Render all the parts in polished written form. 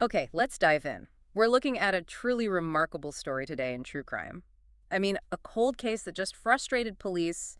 Okay, let's dive in. We're looking at a truly remarkable story today in true crime. I mean, a cold case that just frustrated police,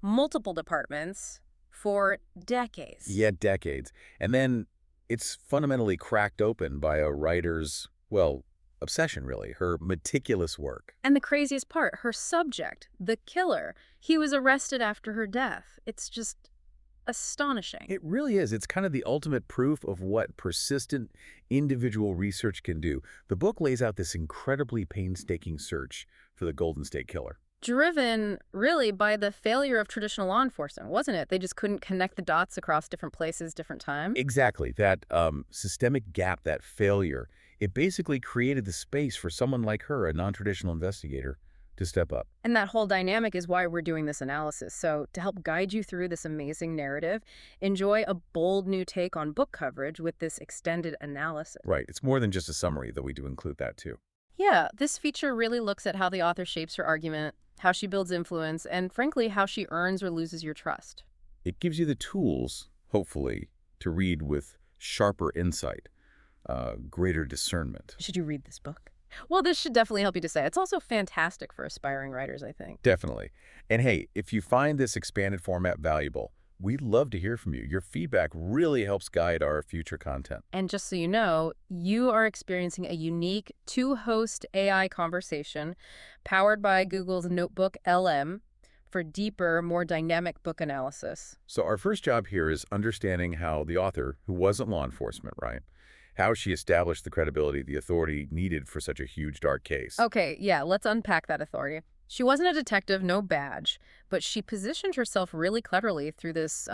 multiple departments, for decades. Yet decades. And then it's fundamentally cracked open by a writer's, well, obsession, really, her meticulous work. And the craziest part, her subject, the killer, he was arrested after her death. It's just astonishing. It really is. It's kind of the ultimate proof of what persistent individual research can do. The book lays out this incredibly painstaking search for the Golden State Killer. Driven, really, by the failure of traditional law enforcement, wasn't it? They just couldn't connect the dots across different places, different time. Exactly. That systemic gap, that failure, it basically created the space for someone like her, a non-traditional investigator, to step up. And that whole dynamic is why we're doing this analysis. So to help guide you through this amazing narrative, enjoy a bold new take on book coverage with this extended analysis. Right. It's more than just a summary, though we do include that too. Yeah, this feature really looks at how the author shapes her argument, how she builds influence, and frankly, how she earns or loses your trust. It gives you the tools, hopefully, to read with sharper insight, greater discernment. Should you read this book? Well, this should definitely help you decide. It's also fantastic for aspiring writers, I think. Definitely. And hey, if you find this expanded format valuable, we'd love to hear from you. Your feedback really helps guide our future content. And just so you know, you are experiencing a unique two-host AI conversation powered by Google's NotebookLM for deeper, more dynamic book analysis. So our first job here is understanding how the author, who wasn't law enforcement, right, how she established the credibility the authority needed for such a huge, dark case. Okay, yeah, let's unpack that authority. She wasn't a detective, no badge, but she positioned herself really cleverly through this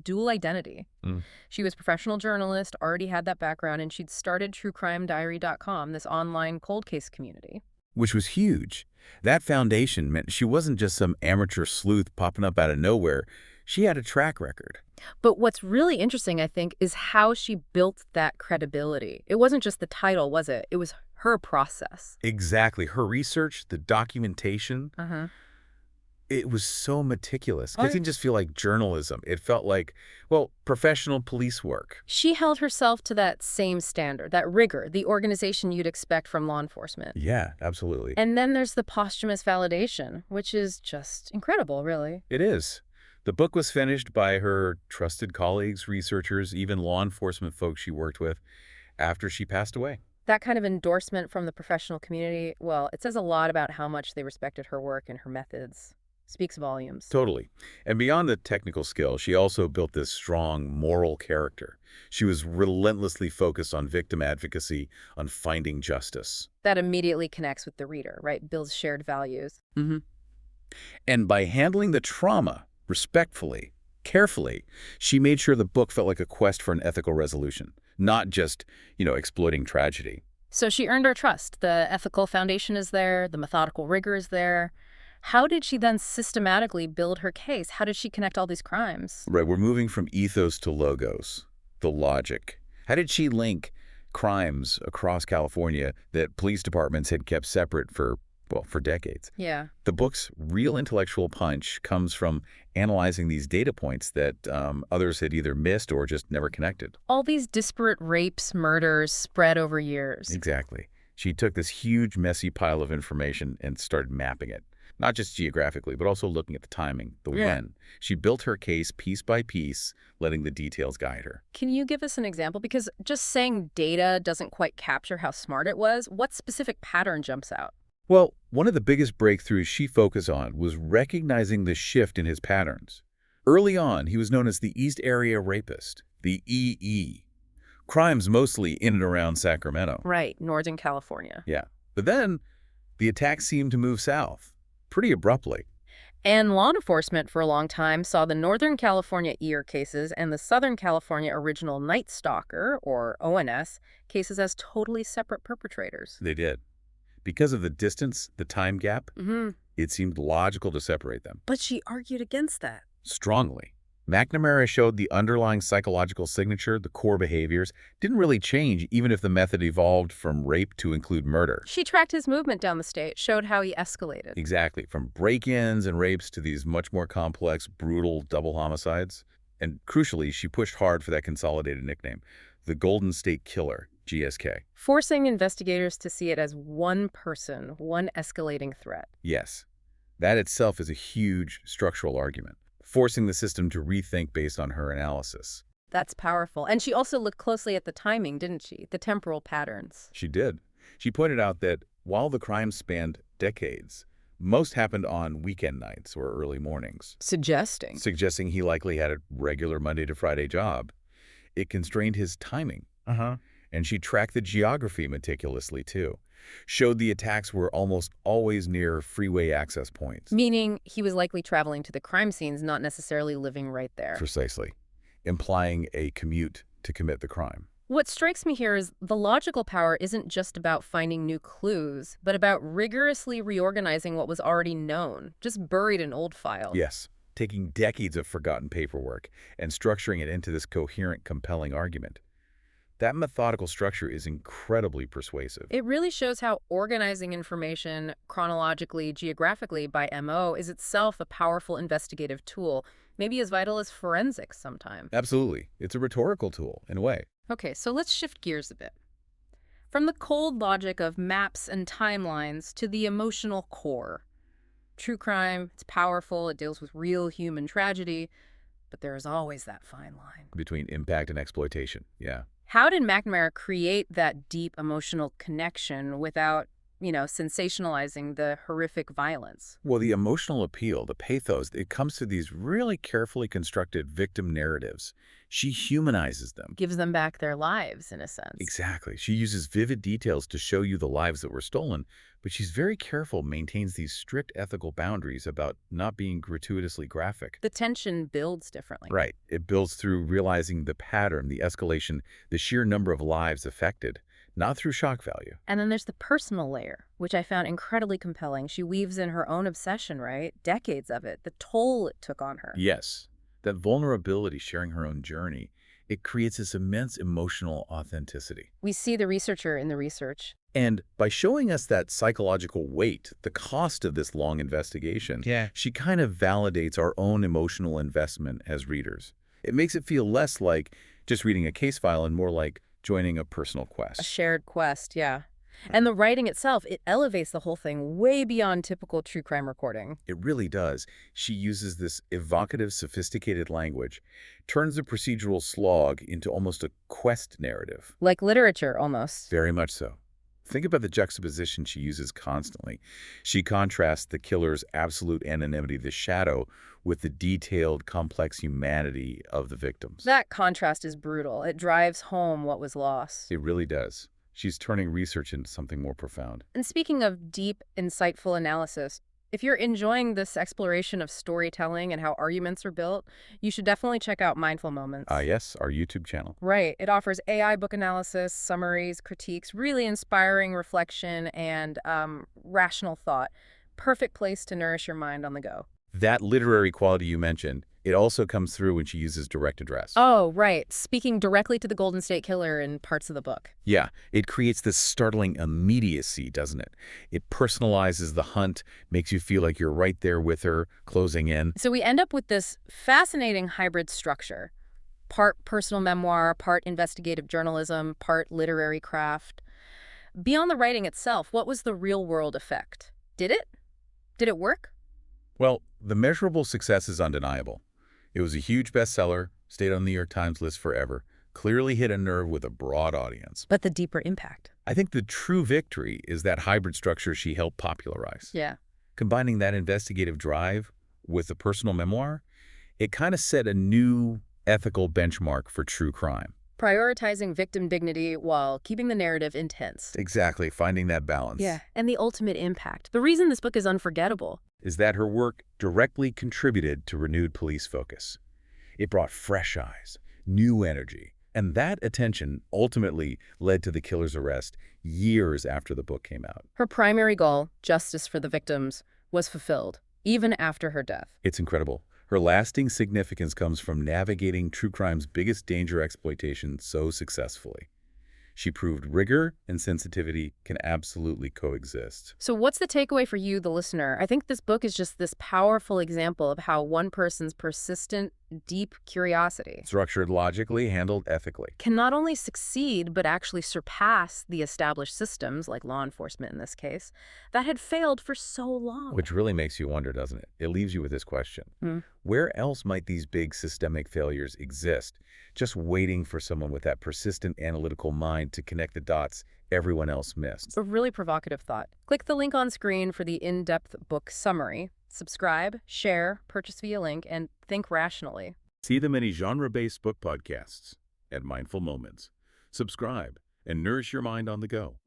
dual identity. Mm. She was a professional journalist, already had that background, and she'd started truecrimediary.com, this online cold case community. Which was huge. That foundation meant she wasn't just some amateur sleuth popping up out of nowhere. She had a track record. But what's really interesting, I think, is how she built that credibility. It wasn't just the title, was it? It was her process. Exactly. Her research, the documentation, it was so meticulous. It didn't just feel like journalism. It felt like, well, professional police work. She held herself to that same standard, that rigor, the organization you'd expect from law enforcement. Yeah, absolutely. And then there's the posthumous validation, which is just incredible, really. It is. The book was finished by her trusted colleagues, researchers, even law enforcement folks she worked with after she passed away. That kind of endorsement from the professional community, well, it says a lot about how much they respected her work and her methods. Speaks volumes. Totally. And beyond the technical skill, she also built this strong moral character. She was relentlessly focused on victim advocacy, on finding justice. That immediately connects with the reader, right? Builds shared values. And by handling the trauma respectfully, carefully, she made sure the book felt like a quest for an ethical resolution, not just, exploiting tragedy. So she earned our trust. The ethical foundation is there. The methodical rigor is there. How did she then systematically build her case? How did she connect all these crimes? Right, we're moving from ethos to logos, the logic. How did she link crimes across California that police departments had kept separate for decades? Yeah. The book's real intellectual punch comes from analyzing these data points that others had either missed or just never connected. All these disparate rapes, murders spread over years. Exactly. She took this huge, messy pile of information and started mapping it. Not just geographically, but also looking at the timing, the when. She built her case piece by piece, letting the details guide her. Can you give us an example? Because just saying data doesn't quite capture how smart it was. What specific pattern jumps out? Well, one of the biggest breakthroughs she focused on was recognizing the shift in his patterns. Early on, he was known as the East Area Rapist, the EE. Crimes mostly in and around Sacramento. Right, Northern California. Yeah. But then, the attacks seemed to move south, pretty abruptly. And law enforcement for a long time saw the Northern California ER cases and the Southern California Original Night Stalker, or ONS, cases as totally separate perpetrators. They did. Because of the distance, the time gap, it seemed logical to separate them. But she argued against that. Strongly. McNamara showed the underlying psychological signature, the core behaviors, didn't really change even if the method evolved from rape to include murder. She tracked his movement down the state, showed how he escalated. Exactly. From break-ins and rapes to these much more complex, brutal double homicides. And crucially, she pushed hard for that consolidated nickname, the Golden State Killer, GSK. Forcing investigators to see it as one person, one escalating threat. Yes. That itself is a huge structural argument, forcing the system to rethink based on her analysis. That's powerful. And she also looked closely at the timing, didn't she? The temporal patterns. She did. She pointed out that while the crimes spanned decades, most happened on weekend nights or early mornings, suggesting he likely had a regular Monday to Friday job. It constrained his timing. And she tracked the geography meticulously, too. Showed the attacks were almost always near freeway access points. Meaning he was likely traveling to the crime scenes, not necessarily living right there. Precisely. Implying a commute to commit the crime. What strikes me here is the logical power isn't just about finding new clues, but about rigorously reorganizing what was already known, just buried in old files. Yes, taking decades of forgotten paperwork and structuring it into this coherent, compelling argument. That methodical structure is incredibly persuasive. It really shows how organizing information chronologically, geographically by MO is itself a powerful investigative tool, maybe as vital as forensics sometimes. Absolutely. It's a rhetorical tool, in a way. Okay, so let's shift gears a bit. From the cold logic of maps and timelines to the emotional core. True crime, it's powerful, it deals with real human tragedy, but there is always that fine line. Between impact and exploitation, yeah. How did McNamara create that deep emotional connection without, sensationalizing the horrific violence? Well, the emotional appeal, the pathos, it comes through these really carefully constructed victim narratives. She humanizes them. Gives them back their lives, in a sense. Exactly. She uses vivid details to show you the lives that were stolen, but she's very careful, maintains these strict ethical boundaries about not being gratuitously graphic. The tension builds differently. Right. It builds through realizing the pattern, the escalation, the sheer number of lives affected, not through shock value. And then there's the personal layer, which I found incredibly compelling. She weaves in her own obsession, right? Decades of it, the toll it took on her. Yes. That vulnerability, sharing her own journey, it creates this immense emotional authenticity. We see the researcher in the research. And by showing us that psychological weight, the cost of this long investigation, she kind of validates our own emotional investment as readers. It makes it feel less like just reading a case file and more like joining a personal quest. A shared quest, yeah. And the writing itself, it elevates the whole thing way beyond typical true crime reporting. It really does. She uses this evocative, sophisticated language, turns the procedural slog into almost a quest narrative. Like literature, almost. Very much so. Think about the juxtaposition she uses constantly. She contrasts the killer's absolute anonymity, the shadow, with the detailed, complex humanity of the victims. That contrast is brutal. It drives home what was lost. It really does. She's turning research into something more profound. And speaking of deep, insightful analysis, if you're enjoying this exploration of storytelling and how arguments are built, you should definitely check out Mindful Moments. Yes, our YouTube channel. Right. It offers AI book analysis, summaries, critiques, really inspiring reflection and rational thought. Perfect place to nourish your mind on the go. That literary quality you mentioned, it also comes through when she uses direct address. Oh, right. Speaking directly to the Golden State Killer in parts of the book. Yeah, it creates this startling immediacy, doesn't it? It personalizes the hunt, makes you feel like you're right there with her, closing in. So we end up with this fascinating hybrid structure. Part personal memoir, part investigative journalism, part literary craft. Beyond the writing itself, what was the real-world effect? Did it? Did it work? Well, the measurable success is undeniable. It was a huge bestseller, stayed on the New York Times list forever, clearly hit a nerve with a broad audience. But the deeper impact. I think the true victory is that hybrid structure she helped popularize. Yeah. Combining that investigative drive with the personal memoir, it kind of set a new ethical benchmark for true crime. Prioritizing victim dignity while keeping the narrative intense. Exactly, finding that balance. Yeah, and the ultimate impact. The reason this book is unforgettable is that her work directly contributed to renewed police focus. It brought fresh eyes, new energy, and that attention ultimately led to the killer's arrest years after the book came out. Her primary goal, justice for the victims, was fulfilled, even after her death. It's incredible. Her lasting significance comes from navigating true crime's biggest danger exploitation so successfully. She proved rigor and sensitivity can absolutely coexist. So what's the takeaway for you, the listener? I think this book is just this powerful example of how one person's persistent, deep curiosity Structured logically, handled ethically. can not only succeed but actually surpass the established systems, like law enforcement in this case, that had failed for so long. Which really makes you wonder, doesn't it? It leaves you with this question. Hmm. Where else might these big systemic failures exist, just waiting for someone with that persistent analytical mind to connect the dots everyone else missed? A really provocative thought. Click the link on screen for the in-depth book summary. Subscribe, share, purchase via link, and think rationally. See the many genre-based book podcasts at Mindful Moments. Subscribe and nourish your mind on the go.